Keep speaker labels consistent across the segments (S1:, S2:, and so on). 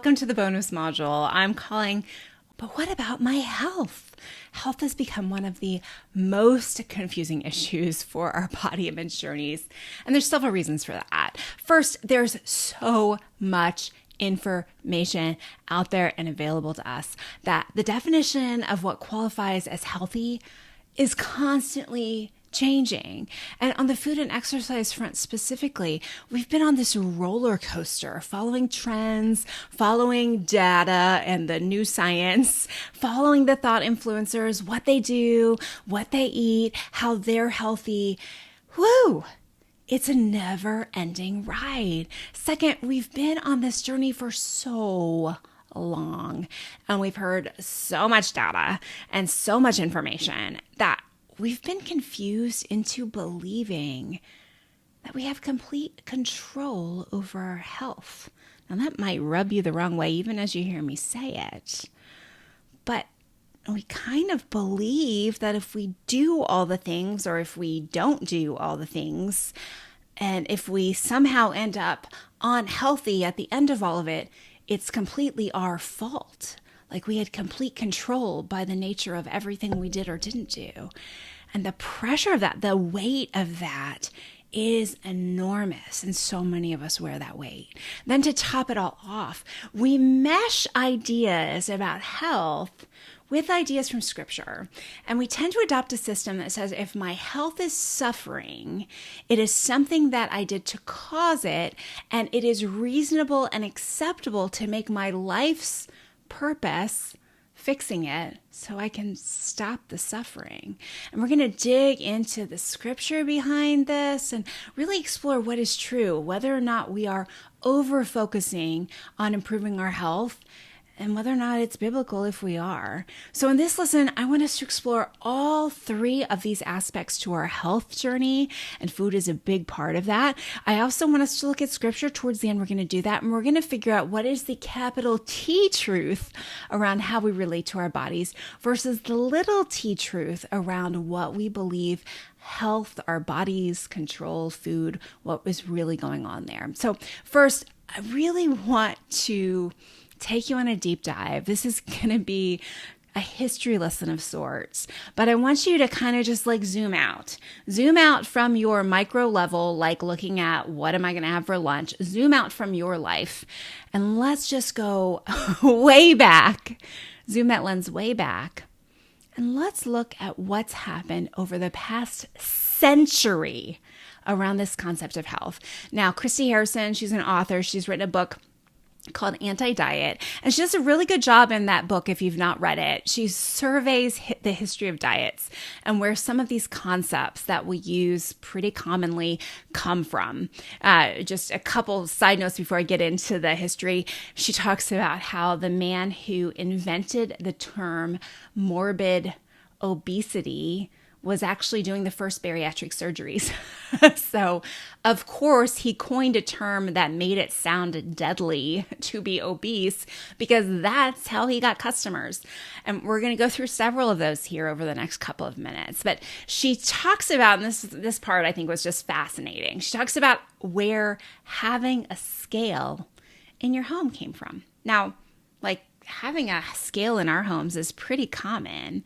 S1: welcome to the bonus module. I'm calling, but what about my health? Health has become one of the most confusing issues for our body image journeys. And there's several reasons for that. First, there's so much information out there and available to us that the definition of what qualifies as healthy is constantly changing. And on the food and exercise front specifically, we've been on this roller coaster, following trends, following data and the new science, following the thought influencers, what they do, what they eat, how they're healthy. Woo! It's a never-ending ride. Second, we've been on this journey for so long, and we've heard so much data and so much information that we've been confused into believing that we have complete control over our health. Now, that might rub you the wrong way, even as you hear me say it. But we kind of believe that if we do all the things, or if we don't do all the things, and if we somehow end up unhealthy at the end of all of it, it's completely our fault. Like we had complete control by the nature of everything we did or didn't do. And the pressure of that, the weight of that is enormous. And so many of us wear that weight. Then to top it all off, we mesh ideas about health with ideas from scripture. And we tend to adopt a system that says, if my health is suffering, it is something that I did to cause it, and it is reasonable and acceptable to make my life's purpose fixing it so I can stop the suffering. And we're going to dig into the scripture behind this and really explore what is true, whether or not we are over-focusing on improving our health, and whether or not it's biblical if we are. So in this lesson, I want us to explore all three of these aspects to our health journey, and food is a big part of that. I also want us to look at scripture. Towards the end, we're going to do that, and we're going to figure out what is the capital T truth around how we relate to our bodies versus the little t truth around what we believe health, our bodies, control, food, what was really going on there. So first, I really want to take you on a deep dive. This is going to be a history lesson of sorts, but I want you to kind of just like zoom out from your micro level, like looking at what am I going to have for lunch, zoom out from your life, and let's just go way back, zoom that lens way back, and let's look at what's happened over the past century around this concept of health. Now, Christy Harrison, she's an author. She's written a book called Anti-Diet. And she does a really good job in that book if you've not read it. She surveys the history of diets and where some of these concepts that we use pretty commonly come from. Just a couple side notes before I get into the history. She talks about how the man who invented the term morbid obesity was actually doing the first bariatric surgeries. So, of course, he coined a term that made it sound deadly to be obese because that's how he got customers. And we're going to go through several of those here over the next couple of minutes. But she talks about, and this part I think was just fascinating, she talks about where having a scale in your home came from. Now, like having a scale in our homes is pretty common,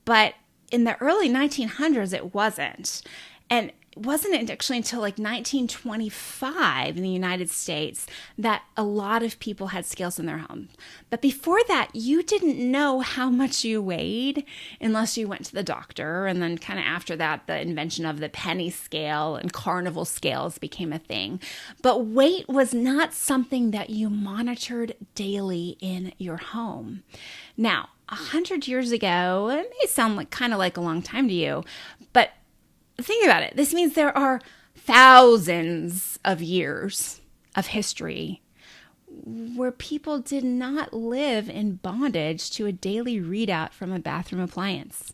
S1: but in the early 1900s, it wasn't. And it wasn't actually until like 1925 in the United States that a lot of people had scales in their home. But before that, you didn't know how much you weighed unless you went to the doctor. And then kind of after that, the invention of the penny scale and carnival scales became a thing. But weight was not something that you monitored daily in your home. Now, 100 years ago, it may sound like kind of like a long time to you, but think about it. This means there are thousands of years of history where people did not live in bondage to a daily readout from a bathroom appliance.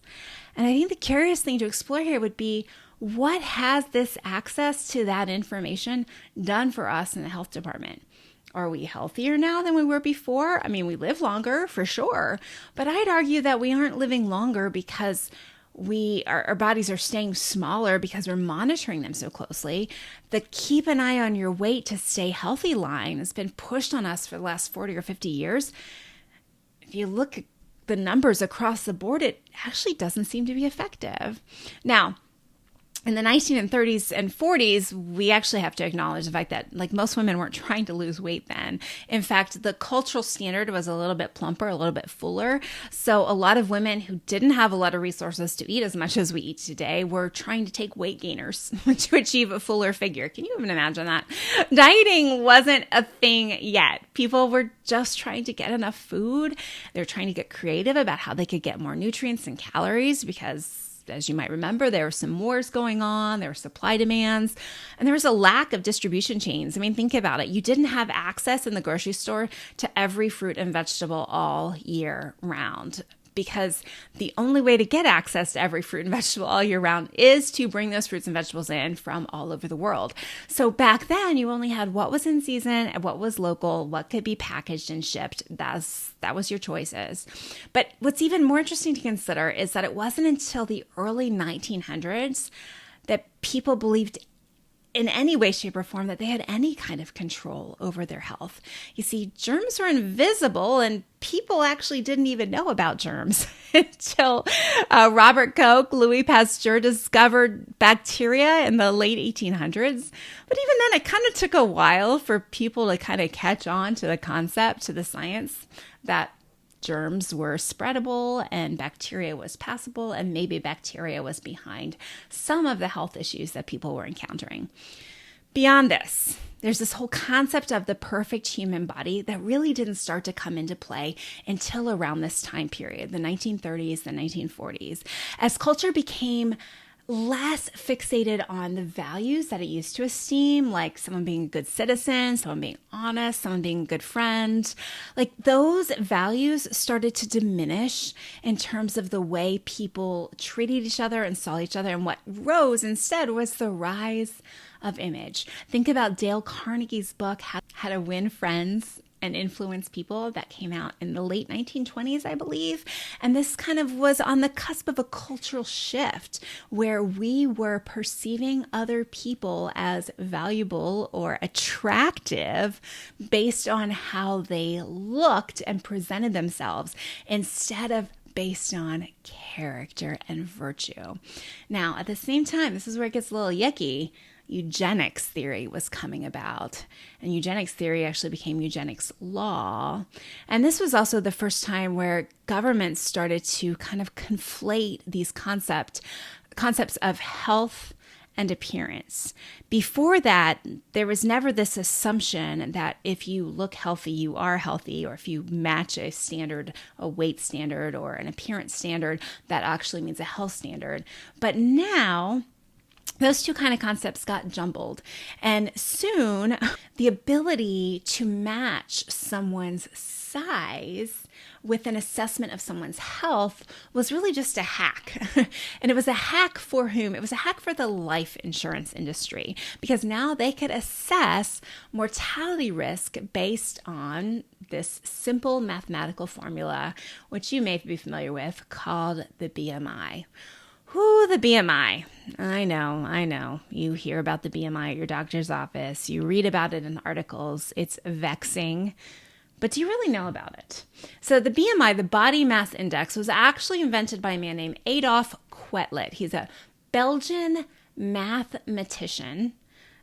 S1: And I think the curious thing to explore here would be, what has this access to that information done for us in the health department? Are we healthier now than we were before? I mean, we live longer for sure, but I'd argue that we aren't living longer because Our bodies are staying smaller because we're monitoring them so closely. The keep an eye on your weight to stay healthy line has been pushed on us for the last 40 or 50 years. If you look at the numbers across the board, it actually doesn't seem to be effective. Now, in the 1930s and 40s, we actually have to acknowledge the fact that most women weren't trying to lose weight then. In fact, the cultural standard was a little bit plumper, a little bit fuller. So a lot of women who didn't have a lot of resources to eat as much as we eat today were trying to take weight gainers to achieve a fuller figure. Can you even imagine that? Dieting wasn't a thing yet. People were just trying to get enough food. They're trying to get creative about how they could get more nutrients and calories because, as you might remember, there were some wars going on, there were supply demands, and there was a lack of distribution chains. I mean, think about it. You didn't have access in the grocery store to every fruit and vegetable all year round, because the only way to get access to every fruit and vegetable all year round is to bring those fruits and vegetables in from all over the world. So back then, you only had what was in season and what was local, what could be packaged and shipped. That was your choices. But what's even more interesting to consider is that it wasn't until the early 1900s that people believed in any way, shape, or form that they had any kind of control over their health. You see, germs were invisible and people actually didn't even know about germs until Robert Koch, Louis Pasteur discovered bacteria in the late 1800s. But even then, it kind of took a while for people to kind of catch on to the concept, to the science that germs were spreadable and bacteria was passable, and maybe bacteria was behind some of the health issues that people were encountering. Beyond this, there's this whole concept of the perfect human body that really didn't start to come into play until around this time period, the 1930s, the 1940s, as culture became less fixated on the values that it used to esteem, like someone being a good citizen, someone being honest, someone being a good friend. Those values started to diminish in terms of the way people treated each other and saw each other. And what rose instead was the rise of image. Think about Dale Carnegie's book, How to Win Friends and Influence People, that came out in the late 1920s, I believe. And this kind of was on the cusp of a cultural shift where we were perceiving other people as valuable or attractive based on how they looked and presented themselves instead of based on character and virtue. Now, at the same time, this is where it gets a little yucky. Eugenics theory was coming about. And eugenics theory actually became eugenics law. And this was also the first time where governments started to kind of conflate these concepts of health and appearance. Before that, there was never this assumption that if you look healthy, you are healthy, or if you match a standard, a weight standard or an appearance standard, that actually means a health standard. But now, those two kind of concepts got jumbled. And soon, the ability to match someone's size with an assessment of someone's health was really just a hack. And it was a hack for whom? It was a hack for the life insurance industry, because now they could assess mortality risk based on this simple mathematical formula, which you may be familiar with, called the BMI. Ooh, the BMI. I know. You hear about the BMI at your doctor's office. You read about it in articles. It's vexing. But do you really know about it? So the BMI, the body mass index, was actually invented by a man named Adolf Quetelet. He's a Belgian mathematician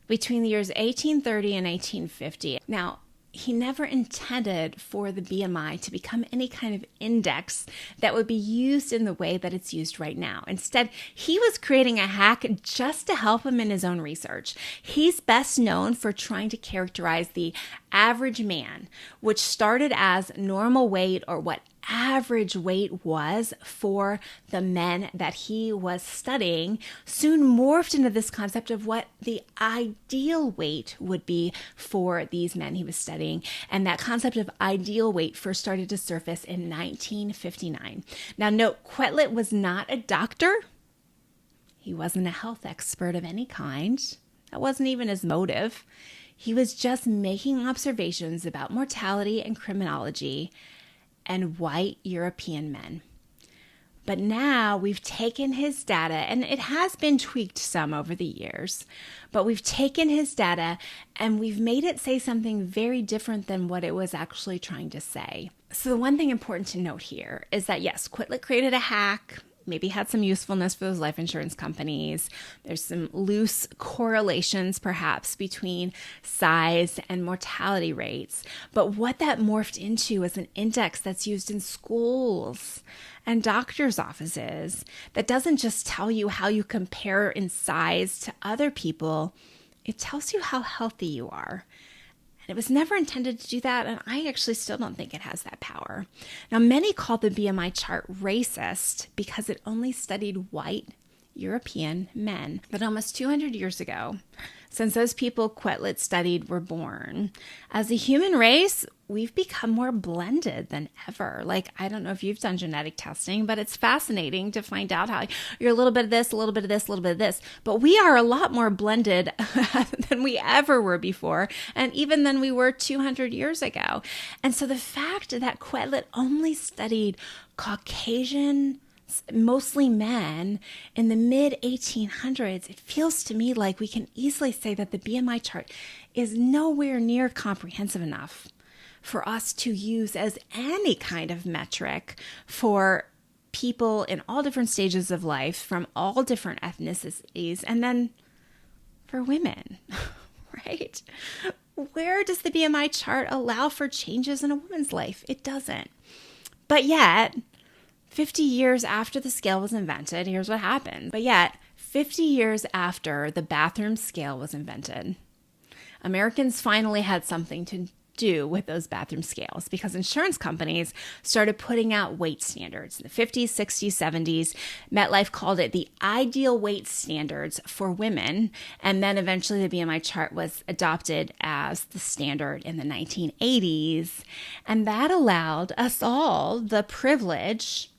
S1: between the years 1830 and 1850. Now, he never intended for the BMI to become any kind of index that would be used in the way that it's used right now. Instead, he was creating a hack just to help him in his own research. He's best known for trying to characterize the average man, which started as normal weight, or what average weight was for the men that he was studying, soon morphed into this concept of what the ideal weight would be for these men he was studying. And that concept of ideal weight first started to surface in 1959. Now, note, Quetelet was not a doctor. He wasn't a health expert of any kind. That wasn't even his motive. He was just making observations about mortality and criminology and white European men. But now we've taken his data, and it has been tweaked some over the years, but we've taken his data and we've made it say something very different than what it was actually trying to say. So the one thing important to note here is that yes, Quitlet created a hack, maybe had some usefulness for those life insurance companies. There's some loose correlations perhaps between size and mortality rates. But what that morphed into is an index that's used in schools and doctors' offices that doesn't just tell you how you compare in size to other people, it tells you how healthy you are. And it was never intended to do that, and I actually still don't think it has that power. Now, many call the BMI chart racist because it only studied white European men. But almost 200 years ago, since those people Quitlet studied were born, as a human race, we've become more blended than ever. Like, I don't know if you've done genetic testing, but it's fascinating to find out how you're a little bit of this, a little bit of this, a little bit of this. But we are a lot more blended than we ever were before, and even than we were 200 years ago. And so the fact that Quitlet only studied Caucasian, mostly men, in the mid-1800s, it feels to me like we can easily say that the BMI chart is nowhere near comprehensive enough for us to use as any kind of metric for people in all different stages of life, from all different ethnicities, and then for women, right? Where does the BMI chart allow for changes in a woman's life? It doesn't. But yet, 50 years after the scale was invented, here's what happened. But yet, 50 years after the bathroom scale was invented, Americans finally had something to do with those bathroom scales because insurance companies started putting out weight standards. In the 50s, 60s, 70s, MetLife called it the ideal weight standards for women. And then eventually the BMI chart was adopted as the standard in the 1980s. And that allowed us all the privilege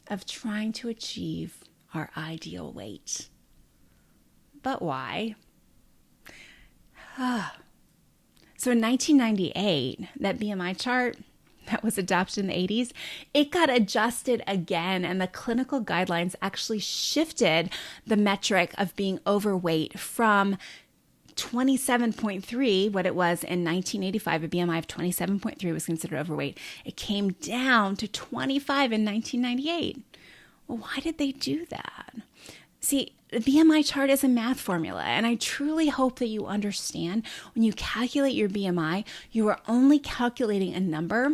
S1: of trying to achieve our ideal weight. But why? So in 1998, that BMI chart that was adopted in the 80s, it got adjusted again, and the clinical guidelines actually shifted the metric of being overweight from 27.3, what it was in 1985, a BMI of 27.3 was considered overweight. It came down to 25 in 1998. Well, why did they do that? See, the BMI chart is a math formula, and I truly hope that you understand when you calculate your BMI, you are only calculating a number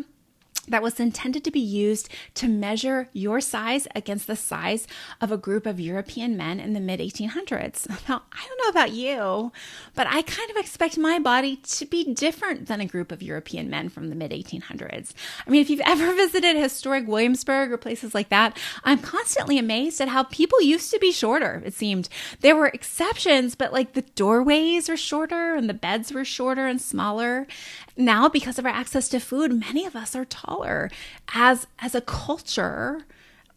S1: that was intended to be used to measure your size against the size of a group of European men in the mid-1800s. Now, I don't know about you, but I kind of expect my body to be different than a group of European men from the mid-1800s. I mean, if you've ever visited historic Williamsburg or places like that, I'm constantly amazed at how people used to be shorter, it seemed. There were exceptions, but like the doorways are shorter and the beds were shorter and smaller. Now, because of our access to food, many of us are taller. As a culture,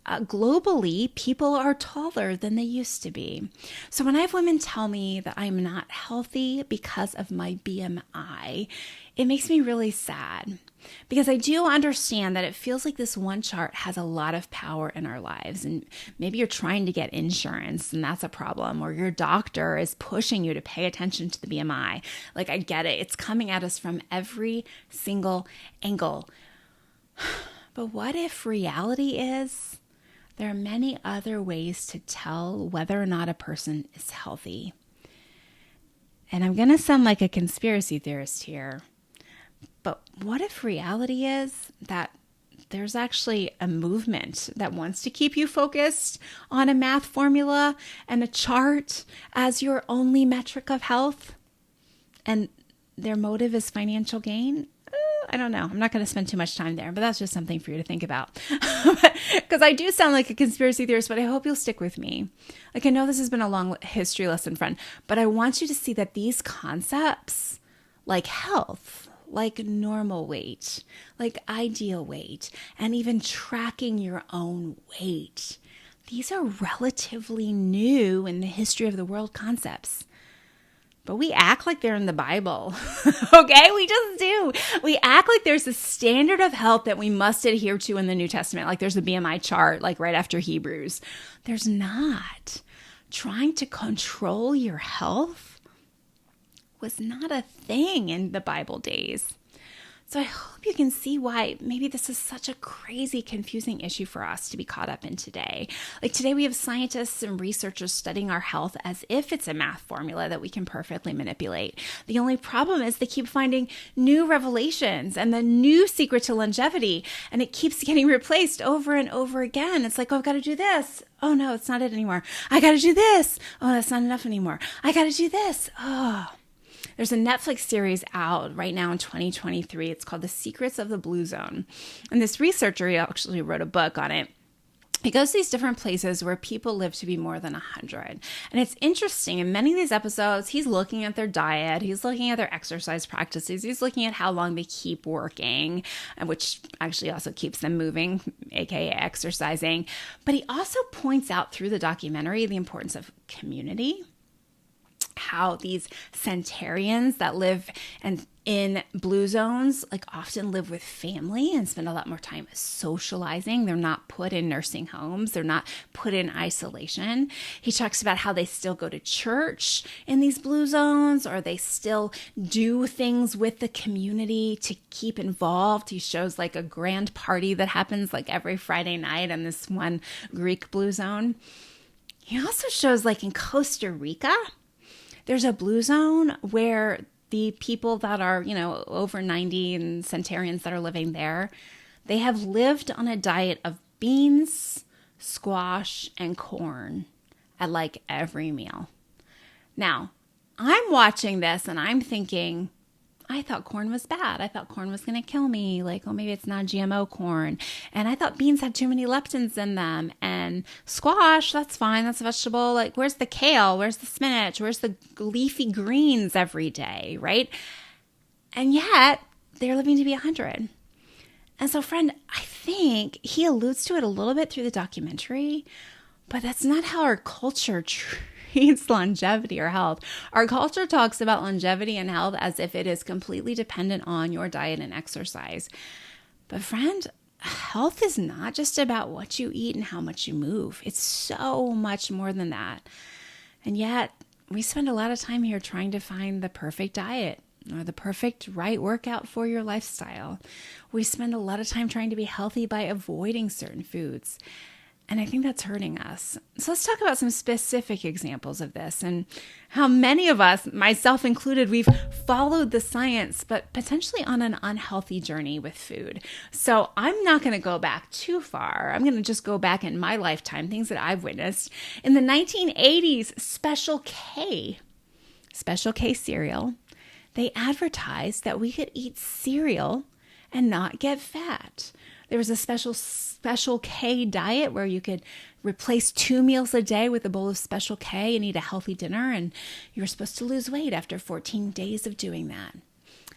S1: globally, people are taller than they used to be. So when I have women tell me that I'm not healthy because of my BMI, it makes me really sad. Because I do understand that it feels like this one chart has a lot of power in our lives. And maybe you're trying to get insurance and that's a problem, or your doctor is pushing you to pay attention to the BMI. Like, I get it. It's coming at us from every single angle. But what if reality is there are many other ways to tell whether or not a person is healthy? And I'm going to sound like a conspiracy theorist here. But what if reality is that there's actually a movement that wants to keep you focused on a math formula and a chart as your only metric of health, and their motive is financial gain? I don't know. I'm not going to spend too much time there, but that's just something for you to think about. Because I do sound like a conspiracy theorist, but I hope you'll stick with me. Like, I know this has been a long history lesson, friend, but I want you to see that these concepts, like health, like normal weight, like ideal weight, and even tracking your own weight, these are relatively new in the history of the world concepts. But we act like they're in the Bible. Okay? We just do. We act like there's a standard of health that we must adhere to in the New Testament. Like there's a BMI chart, like right after Hebrews. There's not. Trying to control your health was not a thing in the Bible days. So I hope you can see why maybe this is such a crazy, confusing issue for us to be caught up in today. Like today we have scientists and researchers studying our health as if it's a math formula that we can perfectly manipulate. The only problem is they keep finding new revelations and the new secret to longevity, and it keeps getting replaced over and over again. It's like, oh, I've got to do this. Oh no, it's not it anymore. I got to do this. Oh, that's not enough anymore. I got to do this. Oh. There's a Netflix series out right now in 2023. It's called The Secrets of the Blue Zone. And this researcher, he actually wrote a book on it. He goes to these different places where people live to be more than 100. And it's interesting. In many of these episodes, he's looking at their diet. He's looking at their exercise practices. He's looking at how long they keep working, which actually also keeps them moving, aka exercising. But he also points out through the documentary the importance of community. How these centenarians that live in blue zones like often live with family and spend a lot more time socializing. They're not put in nursing homes. They're not put in isolation. He talks about how they still go to church in these blue zones, or they still do things with the community to keep involved. He shows like a grand party that happens like every Friday night in this one Greek blue zone. He also shows like in Costa Rica, there's a blue zone where the people that are, over 90 and centenarians that are living there, they have lived on a diet of beans, squash, and corn at like every meal. Now, I'm watching this and I'm thinking, I thought corn was bad. I thought corn was going to kill me. Like, oh, maybe it's not GMO corn. And I thought beans had too many leptins in them. And squash, that's fine. That's a vegetable. Like, where's the kale? Where's the spinach? Where's the leafy greens every day, right? And yet, they're living to be 100. And so, friend, I think he alludes to it a little bit through the documentary, but that's not how our culture treats longevity or health. Our culture talks about longevity and health as if it is completely dependent on your diet and exercise. But friend, health is not just about what you eat and how much you move. It's so much more than that. And yet, we spend a lot of time here trying to find the perfect diet or the perfect right workout for your lifestyle. We spend a lot of time trying to be healthy by avoiding certain foods. And I think that's hurting us. So let's talk about some specific examples of this and how many of us, myself included, we've followed the science, but potentially on an unhealthy journey with food. So I'm not going to go back too far. I'm going to just go back in my lifetime, things that I've witnessed. In the 1980s, Special K cereal, they advertised that we could eat cereal and not get fat. There was a Special K diet where you could replace 2 meals a day with a bowl of Special K and eat a healthy dinner, and you were supposed to lose weight after 14 days of doing that.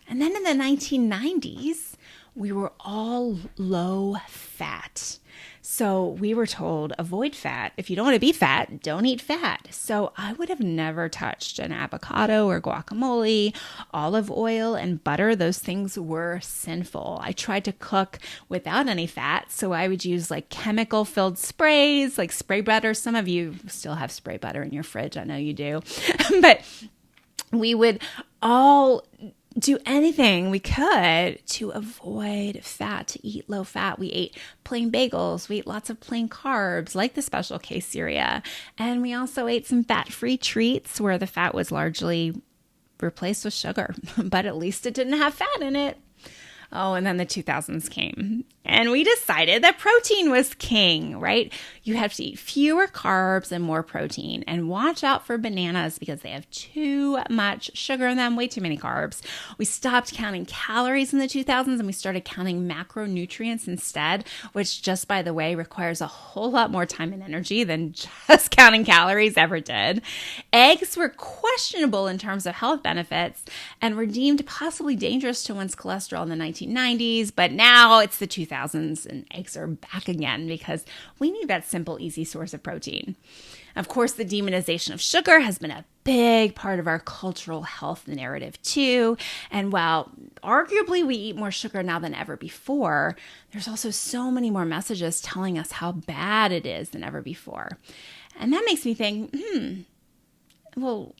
S1: And then in the 1990s, we were all low fat. So we were told, avoid fat. If you don't want to be fat, don't eat fat. So I would have never touched an avocado or guacamole, olive oil, and butter. Those things were sinful. I tried to cook without any fat. So I would use like chemical filled sprays, like spray butter. Some of you still have spray butter in your fridge. I know you do. But we would all do anything we could to avoid fat, to eat low fat. We ate plain bagels. We ate lots of plain carbs like the Special K cereal. And we also ate some fat-free treats where the fat was largely replaced with sugar, but at least it didn't have fat in it. Oh, and then the 2000s came and we decided that protein was king, right? You have to eat fewer carbs and more protein, and watch out for bananas because they have too much sugar in them, way too many carbs. We stopped counting calories in the 2000s and we started counting macronutrients instead, which just by the way requires a whole lot more time and energy than just counting calories ever did. Eggs were questionable in terms of health benefits and were deemed possibly dangerous to one's cholesterol in the 1990s, but now it's the 2000s and eggs are back again because we need that simple, easy source of protein. Of course, the demonization of sugar has been a big part of our cultural health narrative too. And while arguably we eat more sugar now than ever before, there's also so many more messages telling us how bad it is than ever before. And that makes me think, well,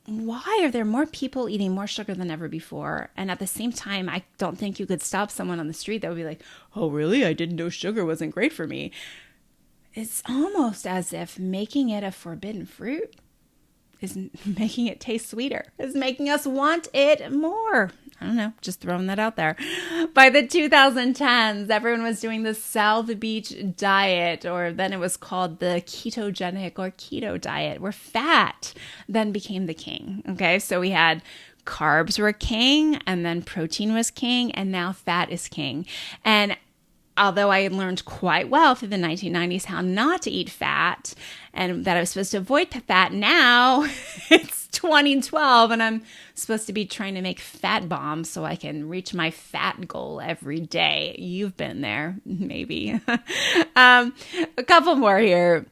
S1: why are there more people eating more sugar than ever before? And at the same time, I don't think you could stop someone on the street that would be like, oh, really? I didn't know sugar wasn't great for me. It's almost as if making it a forbidden fruit is making it taste sweeter, is making us want it more. I don't know, just throwing that out there. By the 2010s, everyone was doing the South Beach diet, or then it was called the ketogenic or keto diet, where fat then became the king. Okay, so we had carbs were king, and then protein was king, and now fat is king. And although I had learned quite well through the 1990s how not to eat fat and that I was supposed to avoid fat, now it's 2012 and I'm supposed to be trying to make fat bombs so I can reach my fat goal every day. You've been there, maybe. A couple more here.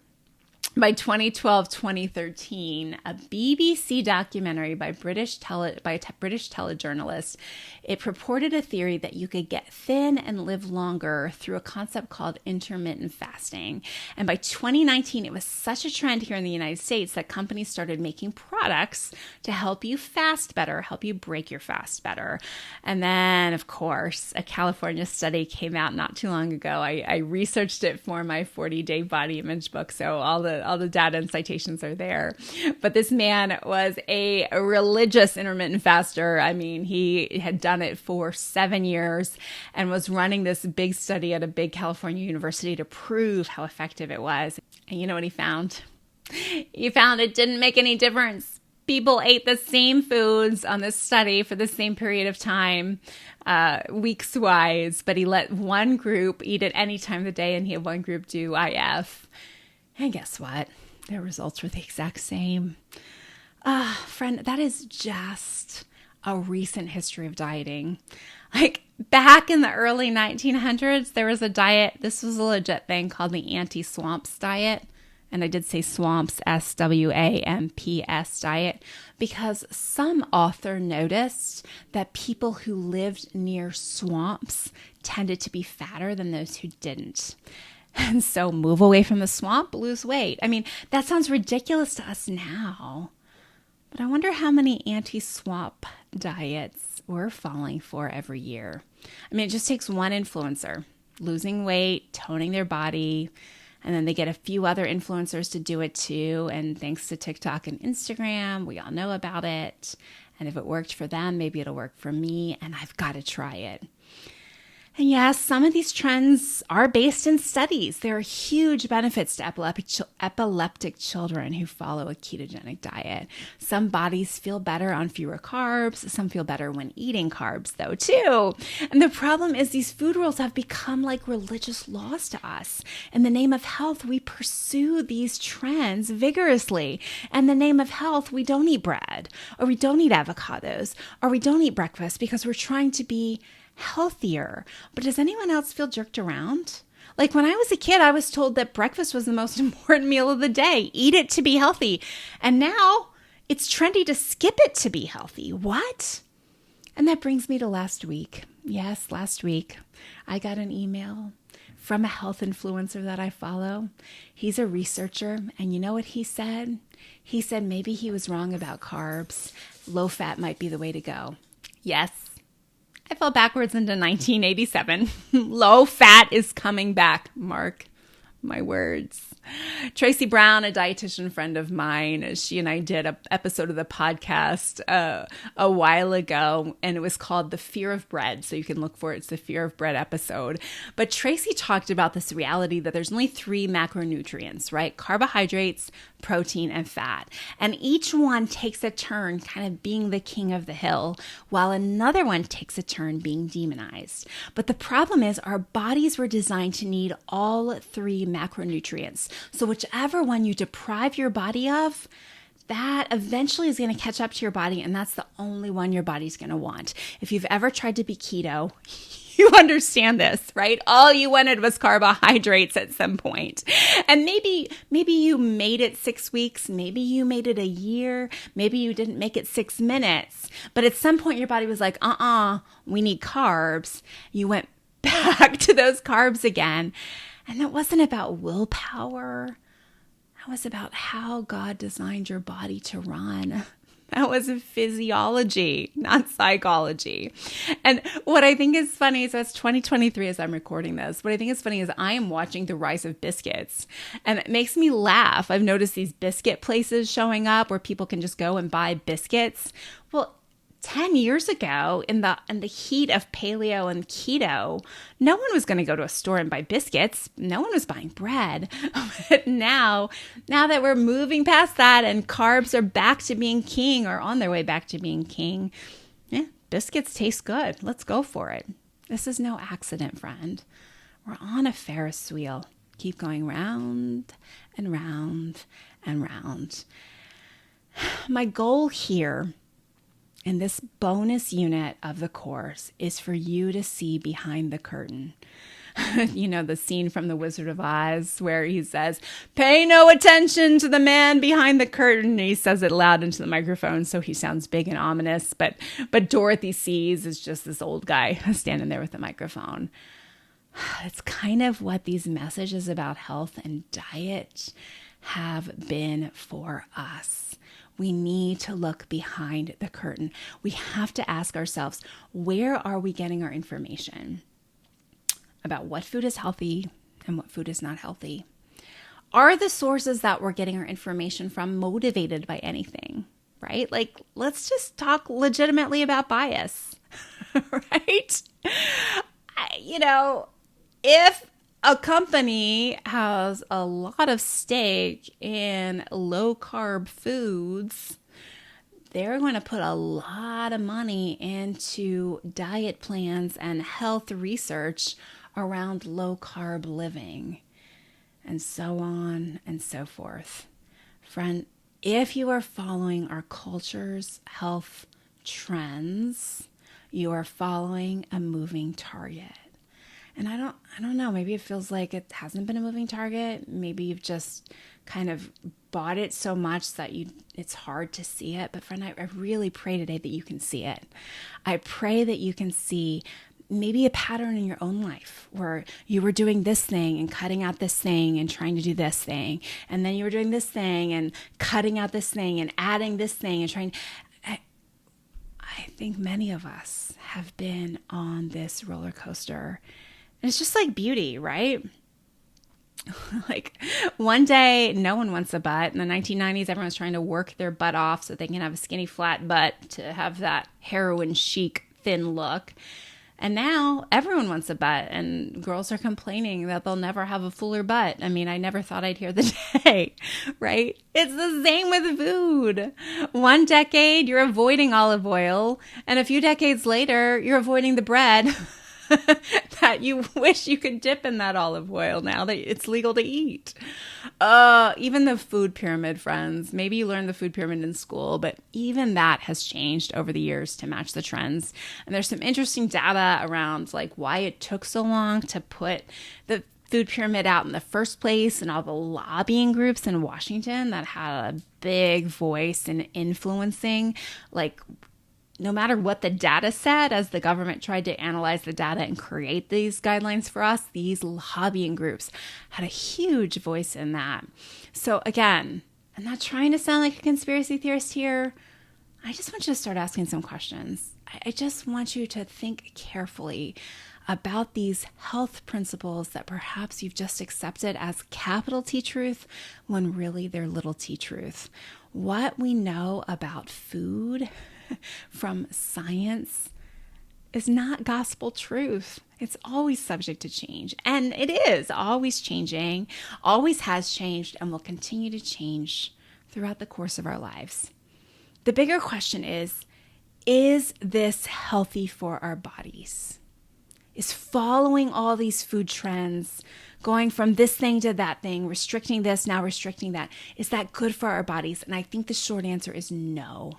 S1: By 2012-2013, a BBC documentary by a British telejournalist, it purported a theory that you could get thin and live longer through a concept called intermittent fasting. And by 2019, it was such a trend here in the United States that companies started making products to help you fast better, help you break your fast better. And then, of course, a California study came out not too long ago. I researched it for my 40-day body image book, so all the data and citations are there. But this man was a religious intermittent faster. I mean, he had done it for 7 years and was running this big study at a big California university to prove how effective it was. And you know what he found? He found it didn't make any difference. People ate the same foods on this study for the same period of time, weeks-wise, but he let one group eat it any time of the day and he had one group do IF. And guess what? Their results were the exact same. Friend, that is just a recent history of dieting. Like back in the early 1900s, there was a diet. This was a legit thing called the anti-swamps diet. And I did say swamps, SWAMPS diet, because some author noticed that people who lived near swamps tended to be fatter than those who didn't. And so move away from the swamp, lose weight. I mean, that sounds ridiculous to us now. But I wonder how many anti-swamp diets we're falling for every year. I mean, it just takes one influencer losing weight, toning their body, and then they get a few other influencers to do it too. And thanks to TikTok and Instagram, we all know about it. And if it worked for them, maybe it'll work for me, and I've got to try it. And yes, some of these trends are based in studies. There are huge benefits to epileptic children who follow a ketogenic diet. Some bodies feel better on fewer carbs. Some feel better when eating carbs, though, too. And the problem is these food rules have become like religious laws to us. In the name of health, we pursue these trends vigorously. In the name of health, we don't eat bread, or we don't eat avocados, or we don't eat breakfast because we're trying to be healthier. But does anyone else feel jerked around? Like when I was a kid, I was told that breakfast was the most important meal of the day. Eat it to be healthy. And now it's trendy to skip it to be healthy. What? And that brings me to last week. Yes, last week, I got an email from a health influencer that I follow. He's a researcher. And you know what he said? He said maybe he was wrong about carbs. Low fat might be the way to go. Yes. I fell backwards into 1987. Low fat is coming back. Mark my words. Tracy Brown, a dietitian friend of mine, she and I did an episode of the podcast a while ago, and it was called The Fear of Bread. So you can look for it. It's the Fear of Bread episode. But Tracy talked about this reality that there's only 3 macronutrients, right? Carbohydrates, protein, and fat. And each one takes a turn kind of being the king of the hill, while another one takes a turn being demonized. But the problem is our bodies were designed to need all 3 macronutrients. So whichever one you deprive your body of, that eventually is going to catch up to your body, and that's the only one your body's going to want. If you've ever tried to be keto, You understand this, right? All you wanted was carbohydrates at some point. And maybe you made it 6 weeks. Maybe you made it a year. Maybe you didn't make it 6 minutes. But at some point your body was like, we need carbs. You went back to those carbs again. And that wasn't about willpower. That was about how God designed your body to run. That was physiology, not psychology. And what I think is funny is that's 2023 as I'm recording this. What I think is funny is I am watching the rise of biscuits, and it makes me laugh. I've noticed these biscuit places showing up where people can just go and buy biscuits. Well, 10 years ago, in the heat of paleo and keto, no one was going to go to a store and buy biscuits. No one was buying bread. But now that we're moving past that and carbs are back to being king, or on their way back to being king, biscuits taste good. Let's go for it. This is no accident, friend. We're on a Ferris wheel. Keep going round and round and round. My goal here in this bonus unit of the course is for you to see behind the curtain. You know, the scene from The Wizard of Oz where he says, "Pay no attention to the man behind the curtain." And he says it loud into the microphone, so he sounds big and ominous. But Dorothy sees is just this old guy standing there with the microphone. It's kind of what these messages about health and diet have been for us. We need to look behind the curtain. We have to ask ourselves, where are we getting our information about what food is healthy and what food is not healthy? Are the sources that we're getting our information from motivated by anything, right? Like, let's just talk legitimately about bias, right? If a company has a lot of stake in low carb foods, they're going to put a lot of money into diet plans and health research around low carb living, and so on and so forth. Friend, if you are following our culture's health trends, you are following a moving target. And I don't know, maybe it feels like it hasn't been a moving target. Maybe you've just kind of bought it so much that it's hard to see it. But friend, I really pray today that you can see it. I pray that you can see maybe a pattern in your own life where you were doing this thing and cutting out this thing and trying to do this thing. And then you were doing this thing and cutting out this thing and adding this thing and trying. I think many of us have been on this roller coaster. And it's just like beauty, right? Like one day, no one wants a butt. In the 1990s, everyone's trying to work their butt off so they can have a skinny flat butt to have that heroin chic thin look. And now everyone wants a butt, and girls are complaining that they'll never have a fuller butt. I mean, I never thought I'd hear the day, right? It's the same with food. One decade, you're avoiding olive oil, and a few decades later, you're avoiding the bread that you wish you could dip in that olive oil now that it's legal to eat. Even the food pyramid, friends. Maybe you learned the food pyramid in school, but even that has changed over the years to match the trends. And there's some interesting data around like why it took so long to put the food pyramid out in the first place, and all the lobbying groups in Washington that had a big voice in influencing, like, no matter what the data said, as the government tried to analyze the data and create these guidelines for us, these lobbying groups had a huge voice in that. So again, I'm not trying to sound like a conspiracy theorist here. I just want you to start asking some questions. I just want you to think carefully about these health principles that perhaps you've just accepted as capital T truth when really they're little t truth. What we know about food from science is not gospel truth. It's always subject to change. And it is always changing, always has changed, and will continue to change throughout the course of our lives. The bigger question is this healthy for our bodies? Is following all these food trends, going from this thing to that thing, restricting this, now restricting that, is that good for our bodies? And I think the short answer is no.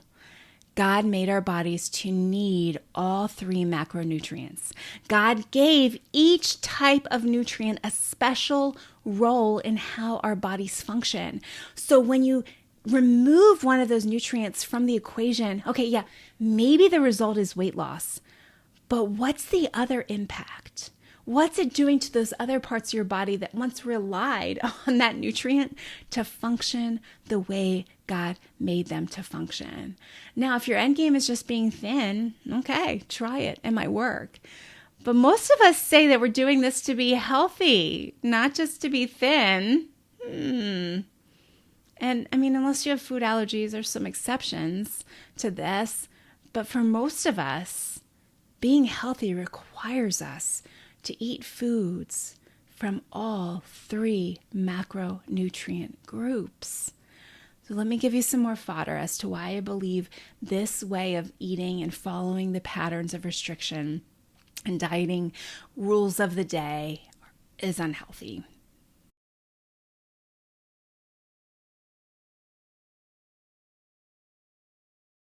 S1: God made our bodies to need all three macronutrients. God gave each type of nutrient a special role in how our bodies function. So when you remove one of those nutrients from the equation, okay, yeah, maybe the result is weight loss, but what's the other impact? What's it doing to those other parts of your body that once relied on that nutrient to function the way God made them to function? Now, if your end game is just being thin, okay, try it. It might work. But most of us say that we're doing this to be healthy, not just to be thin. And I mean, unless you have food allergies, there's some exceptions to this. But for most of us, being healthy requires us to eat foods from all three macronutrient groups. So let me give you some more fodder as to why I believe this way of eating and following the patterns of restriction and dieting rules of the day is unhealthy.